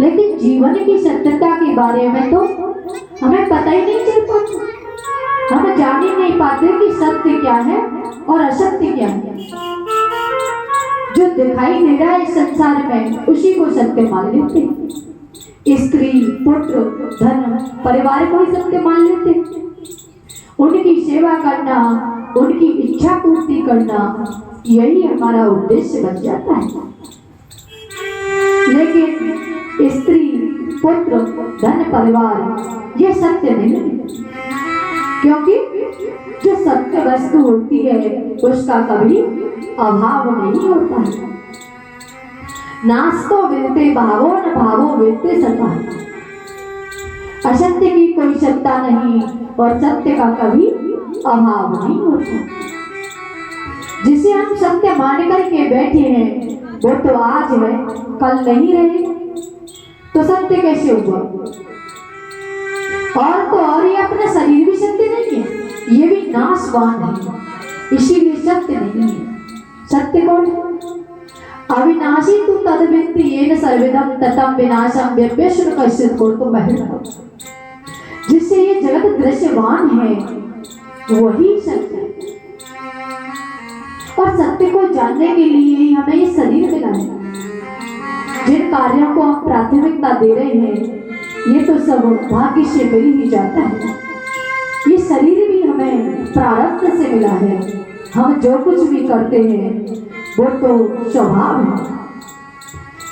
लेकिन जीवन की सत्यता के बारे में तो हमें पता ही नहीं चल पाता। हम जान ही नहीं पाते कि सत्य क्या है और असत्य क्या है। जो दिखाई दे रहा है इस संसार में उसी को सत्य मान लेते हैं। स्त्री, पुत्र, धन, परिवार को ही सत्य मान लेते हैं। उनकी सेवा करना, उनकी इच्छा पूर्ति करना, यही हमारा उद्देश्य बन जाता है। लेकिन स्त्री, पुत्र, धन, परिवार ये सत्य नहीं है, क्योंकि जो सत्य वस्तु होती है उसका कभी अभाव नहीं होता है। नास्तो विरते भावो न भावो विरते सत्ता। असत्य की कोई सत्ता नहीं और सत्य का कभी अभाव नहीं होता। जिसे हम सत्य मान करके बैठे हैं वो तो आज है, कल नहीं रहे, तो सत्य कैसे हुआ? और तो और ये अपना शरीर भी सत्य नहीं है, ये भी नाशवान है, इसीलिए सत्य नहीं है। सत्य कौन है? अविनाशी तू तद्वित्ति येन सर्वदम ततम विनाशम व्यप्यश्र कश्चित् कोर्तुम महर्षि। जिससे ये जगत दृश्यमान है वही सत्य है। और सत्य को जानने के लिए ही हमें ये शरीर मिला है। जिन कार्यों को हम प्राथमिकता दे रहे हैं ये तो सब भाग्य से मिल ही जाता है। ये शरीर भी हमें प्रारब्ध से मिला है। हम जो कुछ भी करते हैं वो तो स्वभाव है।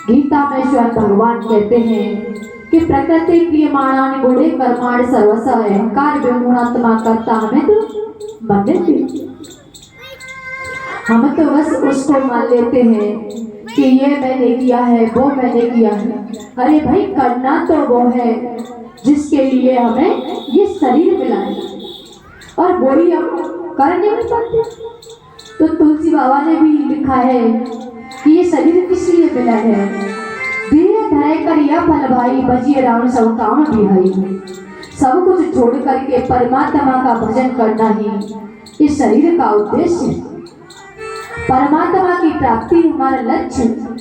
गीता में स्वयं भगवान कहते हैं कि प्रकृति क्रियमाणानि गुणे कर्माणि सर्वस्य अहंकार विमूढ़ात्मा कर्ता हमें तो मन्यते। हम तो बस उसको मान लेते हैं कि ये मैंने किया है, वो मैंने किया है। अरे भाई, करना तो वो है जिसके लिए हमें ये शरीर मिला है, और वो ही हम कर नहीं पाते। तो तुलसी बाबा ने भी लिखा है कि ये शरीर किस लिए मिला है। धीरे धरे कर यह फल भाई बजिए रावण सब काम बिहाई। सब कुछ छोड़ करके परमात्मा का भजन करना ही इस शरीर का उद्देश्य है। परमात्मा की प्राप्ति हमारा लक्ष्य है।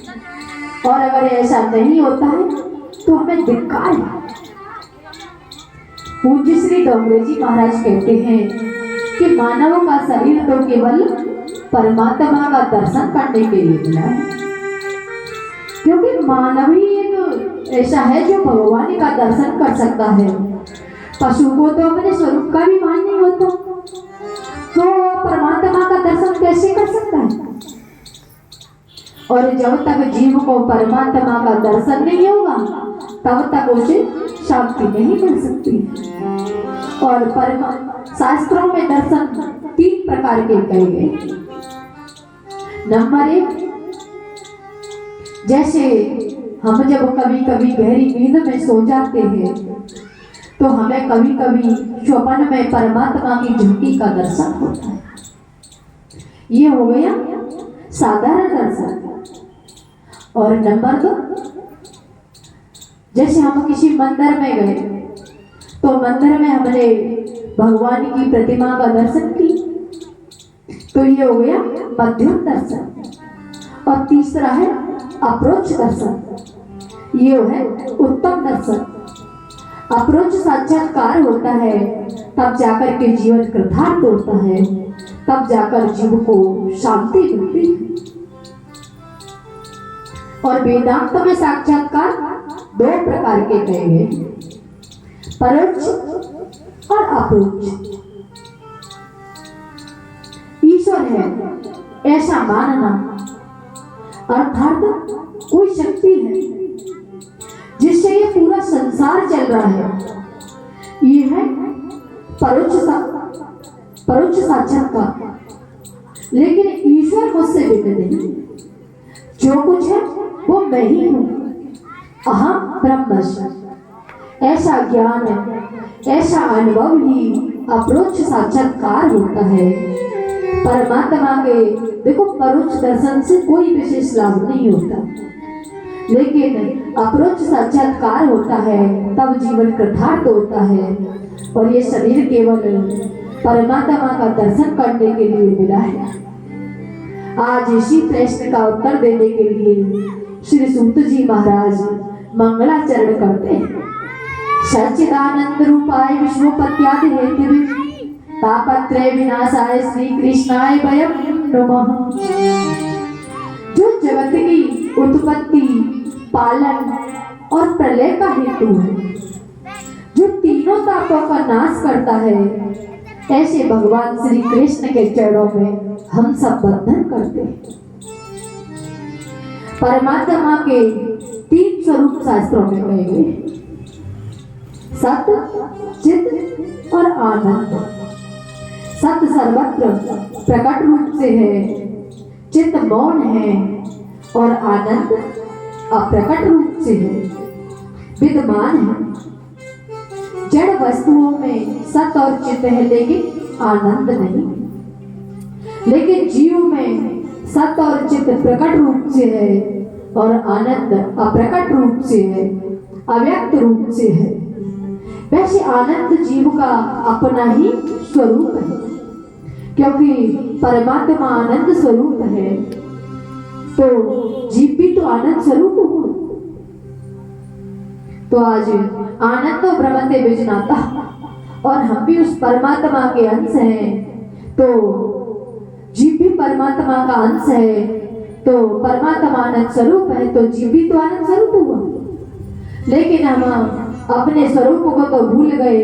और अगर ऐसा नहीं होता है तो हमें धिक्कार है। पूज्य श्री डोंगरे जी महाराज कहते हैं कि मानव का शरीर तो केवल परमात्मा का दर्शन करने के लिए मिला है, क्योंकि मानव ही एक ऐसा है जो भगवान का दर्शन कर सकता है। पशु को तो अपने स्वरूप का भी मान नहीं होता, तो परमात्मा का दर्शन कैसे कर सकता है? और जब तक जीव को परमात्मा का दर्शन नहीं होगा तब तक उसे शांति नहीं मिल सकती। और शास्त्रों में दर्शन 3 प्रकार के कहे गए। नंबर 1, जैसे हम जब कभी कभी गहरी नींद में सो जाते हैं तो हमें कभी कभी स्वप्न में परमात्मा की झुकी का दर्शन होता है। ये हो गया साधारण दर्शन। और नंबर 2, जैसे हम किसी मंदिर में गए तो मंदिर में हमने भगवान की प्रतिमा का दर्शन की, तो ये हो गया मध्यम दर्शन। और तीसरा है अप्रोच दर्शन, ये है उत्तम दर्शन। अप्रोच साक्षात्कार होता है तब जाकर के जीवन कृतार्थ होता है, तब जाकर जीव को शांति मिलती है। और वेदांत में साक्षात्कार 2 प्रकार के कहे गए, परोक्ष और अप्रोच। ईश्वर है ऐसा मानना, अर्थात कोई शक्ति है जिससे ये पूरा संसार चल रहा है, ये है परोक्ष साक्षात्कार। लेकिन ईश्वर मुझसे भिन्न नहीं, जो कुछ है वो मैं ही हूँ, अहम ब्रह्मास्मि। ऐसा ज्ञान है, ऐसा अनुभव ही अप्रोक्ष साक्षात्कार होता है। परमात्मा के देखो परोक्ष दर्शन से कोई विशेष लाभ नहीं होता, लेकिन अप्रोक्ष साक्षात्कार होता है तब जीवन कृतार्थ होता है। और ये शरीर केवल परमात्मा का दर्शन करने के लिए मिला है। आज इसी प्रश्न का उत्तर देने के लिए श्री सूत जी महाराज मंगलाचरण करते हैं। सच्चिदानंद रूपाय विश्वोपत्यादि हेतुवे तापत्रय विनाशाय श्री कृष्णाय वयं नमः। जो जगत की उत्पत्ति, पालन और प्रलय का हेतु है, जो तीनों तापों का नाश करता है, ऐसे भगवान श्री कृष्ण के चरणों में हम सब बंधन करते हैं। परमात्मा के 3 स्वरूप शास्त्रों में कहे गए, सत्य, चित और आनंद। सत्य सर्वत्र प्रकट रूप से है, चित मौन है और आनंद अप्रकट रूप से है, विद्यमान है। जड़ वस्तुओं में सत्य और चित है लेकिन आनंद नहीं। लेकिन जीव में सत्य और चित प्रकट रूप से है और आनंद अप्रकट रूप से है, अव्यक्त रूप से है। वैसे आनंद जीव का अपना ही स्वरूप है, क्योंकि परमात्मा आनंद स्वरूप है, तो जीव भी तो आनंद स्वरूप हो। तो आज आनंद तो ब्रह्मते विजनाता और हम भी उस परमात्मा के अंश हैं, तो जीव भी परमात्मा का अंश है, तो परमात्मा आनंद स्वरूप है, तो जीव भी तो आनंद स्वरूप हुआ। लेकिन हम अपने स्वरूप को तो भूल गए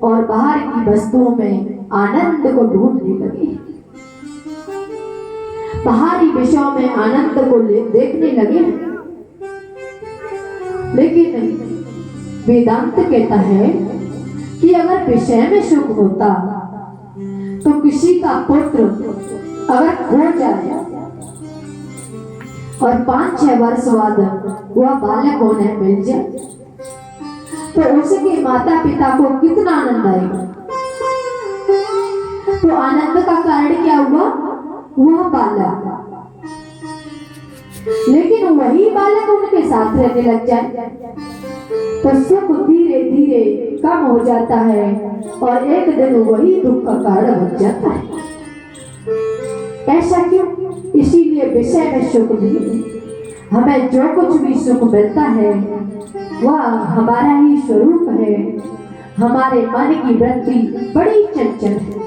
और बाहर की वस्तुओं में आनंद को ढूंढने लगे, बाहरी विषयों में आनंद को देखने लगे। लेकिन वेदांत कहता है कि अगर विषय में सुख होता तो किसी का पुत्र अगर खो जाए और 5-6 वर्ष बाद वह बालक होने मिल जाए, तो उसके माता पिता को कितना आनंद आएगा। तो आनंद का कारण क्या हुआ? वह बालक। लेकिन वही बालक उनके साथ रहने लग जाए तो सुख धीरे धीरे कम हो जाता है और एक दिन वही दुख का कारण बन जाता है। ऐसा क्यों? इसीलिए विषय में सुख नहीं। हमें जो कुछ भी सुख मिलता है वह हमारा ही स्वरूप है। हमारे मन की वृत्ति बड़ी चंचल है।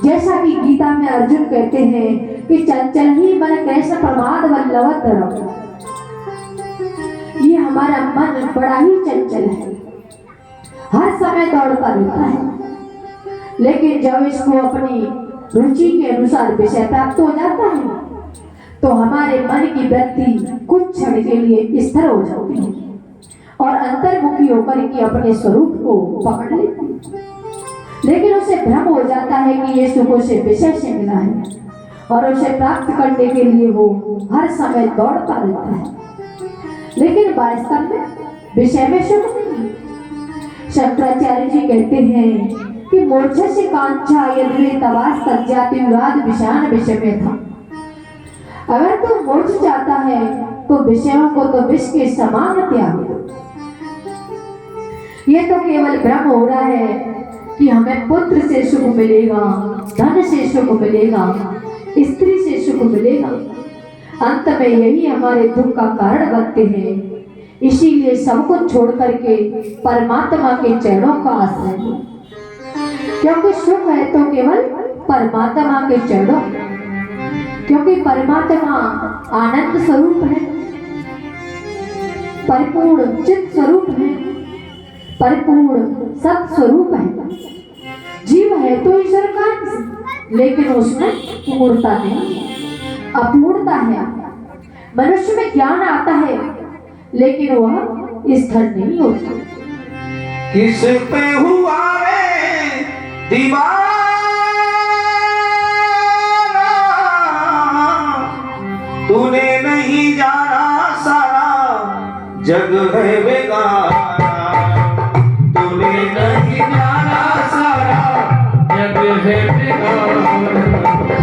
जैसा कि गीता में अर्जुन कहते हैं कि चंचल ही मन कैसे प्रमाद वल्लभ। ये हमारा मन बड़ा ही चंचल है, हर समय दौड़ता रहता है। लेकिन जब इसको अपनी रुचि के अनुसार विषय प्राप्त हो जाता है तो हमारे मन की वृत्ति कुछ क्षण के लिए स्थिर हो जाती है और अंतर्मुखी होकर के अपने स्वरूप को पकड़ लेती है। लेकिन उसे भ्रम हो जाता है कि ये सुख उसे विषय से मिला है और उसे प्राप्त करने के लिए वो हर समय दौड़ता रहता है। लेकिन वास्तव में विषय में सुख नहीं। शंकराचार्य जी कहते हैं कि मोक्ष से कांक्षा यदि तवास तज्जाति उराद विषान विषय में था। अगर तू मोक्ष चाहता है तो विषयों को तो विष के समान त्याग दो। ये तो केवल भ्रम हो रहा है कि हमें पुत्र से सुख मिलेगा, धन से सुख मिलेगा, स्त्री से सुख मिलेगा। अंत में यही हमारे दुख का कारण बनते हैं। इसीलिए सब कुछ छोड़ करके परमात्मा के चरणों का आश्रय लो, क्योंकि सुख है तो केवल परमात्मा के चरणों, क्योंकि परमात्मा आनंद स्वरूप है, परिपूर्ण चित्त स्वरूप है, परिपूर्ण सत स्वरूप है। जीव है तो ईश्वर का अंश, लेकिन उसमें पूर्णता नहीं, अपूर्णता है। मनुष्य में ज्ञान आता है लेकिन वह स्थिर नहीं होता। किस पे हुआ रे दीवाना, तूने नहीं जाना सारा जग है बेगाना।